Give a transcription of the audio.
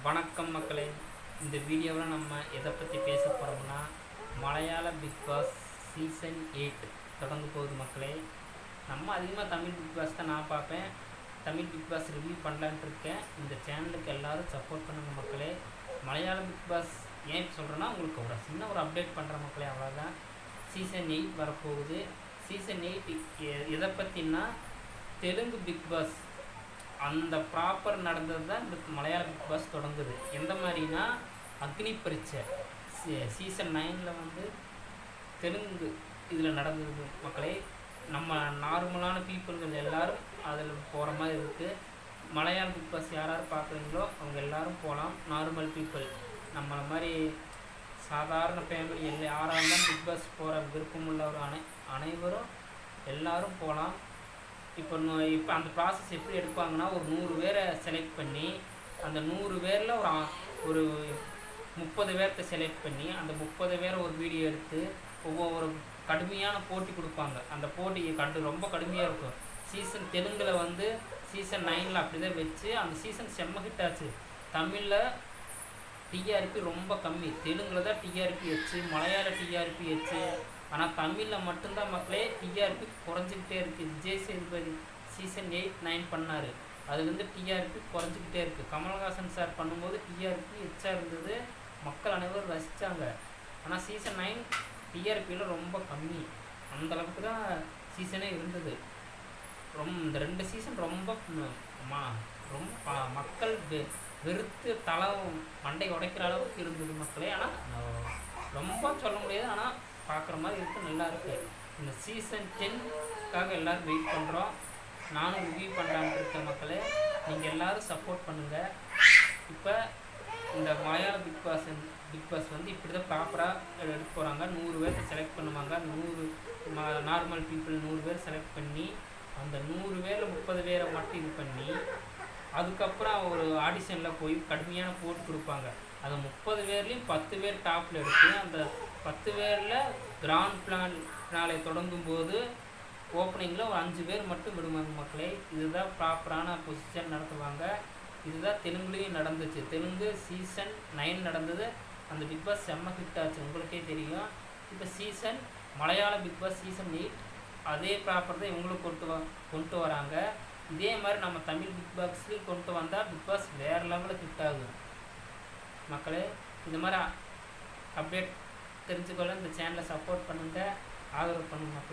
வணக்கம் மக்களே. இந்த வீடியோவில் நம்ம எதை பற்றி பேச போகிறோம்னா, மலையாள பிக் பாஸ் சீசன் 8 தொடங்க போகுது மக்களே. நம்ம அதிகமாக தமிழ் பிக் பாஸ் தான் நான் பார்ப்பேன். தமிழ் பிக் பாஸ் ரிவ்யூ பண்ணலான்ட்டு இருக்கேன். இந்த சேனலுக்கு எல்லோரும் சப்போர்ட் பண்ணுங்க மக்களே. மலையாள பிக் பாஸ் ஏன் சொல்கிறேன்னா, உங்களுக்கு ஒரு சின்ன ஒரு அப்டேட் பண்ணுற மக்களே, அவ்வளோதான். சீசன் 8 வரப்போகுது. சீசன் 8 எதை பற்றினா, தெலுங்கு பிக் பாஸ் அந்த ப்ராப்பர் நடந்தது தான் இந்த மலையாள பிக் பாஸ் தொடங்குது. எந்த மாதிரினா, அக்னி பரீட்சை சீசன் 9 வந்து தெலுங்கு இதில் நடந்தது மக்களே. நம்ம நார்மலான பீப்புள்கள் எல்லோரும் அதில் போகிற மாதிரி இருக்குது. மலையாள பிக் பாஸ் யார் பார்க்குறீங்களோ அவங்க எல்லோரும் போகலாம். நார்மல் பீப்புள் நம்மளை மாதிரி சாதாரண ஃபேமிலி யாராக இருந்தாலும் பிக் பாஸ் போகிற விருப்பமுள்ளவர் அனைவரும் எல்லோரும் போகலாம். இப்போ அந்த ப்ராசஸ் எப்படி எடுப்பாங்கன்னா, ஒரு 100 பேரை செலக்ட் பண்ணி அந்த 100 பேரில் ஒரு 30 பேர்த்த செலக்ட் பண்ணி அந்த 30 பேரை ஒரு வீடியோ எடுத்து ஒவ்வொரு கடுமையான போட்டி கொடுப்பாங்க. அந்த போட்டி ரொம்ப கடுமையாக இருக்கும். சீசன் தெலுங்கில் வந்து சீசன் 9 அப்படி தான் வச்சு அந்த சீசன் செம்ம ஹிட் ஆச்சு. தமிழில் டிஆர்பி ரொம்ப கம்மி, தெலுங்கில் தான் டிஆர்பி வச்சு, மலையாள டிஆர்பி வச்சு. ஆனால் தமிழில் மட்டும்தான் மக்களே டிஆர்பி குறைஞ்சிக்கிட்டே இருக்குது. விஜய் சேதுபதி சீசன் 8, 9 பண்ணார், அதுலேருந்து டிஆர்பி குறைஞ்சிக்கிட்டே இருக்குது. கமல்ஹாசன் சார் பண்ணும்போது டிஆர்பி எச்சா இருந்தது, மக்கள் அனைவரும் ரசித்தாங்க. ஆனால் சீசன் 9 டிஆர்பியில் ரொம்ப கம்மி. அந்தளவுக்கு தான் சீசனே இருந்தது. இந்த 2 சீசன் ரொம்ப மக்கள் வெறுத்து மண்டை உடைக்கிற அளவுக்கு இருந்தது மக்களே. ஆனால் ரொம்ப சொல்ல முடியாது, ஆனால் பார்க்குற மாதிரி இருக்குது, நல்லா இருக்குது. இந்த சீசன் 10க்காக எல்லோரும் வெயிட் பண்ணுறோம். நானும் ரிவ்யூ பண்ணலான்னு இருக்கேன் மக்களே. நீங்கள் எல்லோரும் சப்போர்ட் பண்ணுங்கள். இப்போ இந்த மலையாள பிக் பாஸ் வந்து இப்படி தான் ப்ராப்பராக எடுக்க போகிறாங்க. 100 பேர்த்தை செலக்ட் பண்ணுவாங்க. 100 நார்மல் பீப்புள் 100 பேர் செலக்ட் பண்ணி அந்த 100 பேரில் 30 பேரை மட்டும் இது பண்ணி அதுக்கப்புறம் ஒரு ஆடிஷனில் போய் கடுமையான போட்டு கொடுப்பாங்க. அந்த 30 பேர்லேயும் 10 பேர் டாப்பில் எடுத்து அந்த 10 பேரில் கிராண்ட் ஃபினாலே தொடங்கும் போது ஓப்பனிங்கில் ஒரு 5 பேர் மட்டும் விடுவாங்க மக்களே. இதுதான் ப்ராப்பரான பொசிஷன் நடத்துவாங்க. இதுதான் தெலுங்குலேயும் நடந்துச்சு. தெலுங்கு சீசன் 9 நடந்தது. அந்த பிக் பாஸ் செம்ம ஹிட் ஆச்சு, உங்களுக்கே தெரியும். இப்போ மலையாள பிக் பாஸ் சீசன் 8 அதே ப்ராப்பர் தான் இவங்களும் கொண்டு வராங்க. இதே மாதிரி நம்ம தமிழ் பிக் பாஸ்லேயும் கொண்டு வந்தால் பிக் பாஸ் வேறு லெவலில் ஹிட் ஆகும் மக்களே. இந்த மாதிரி அப்டேட் தெரிஞ்சுக்கொள்ள இந்த சேனலை சப்போர்ட் பண்ணுங்கள், ஆதரவு பண்ணுங்கள் மக்களே.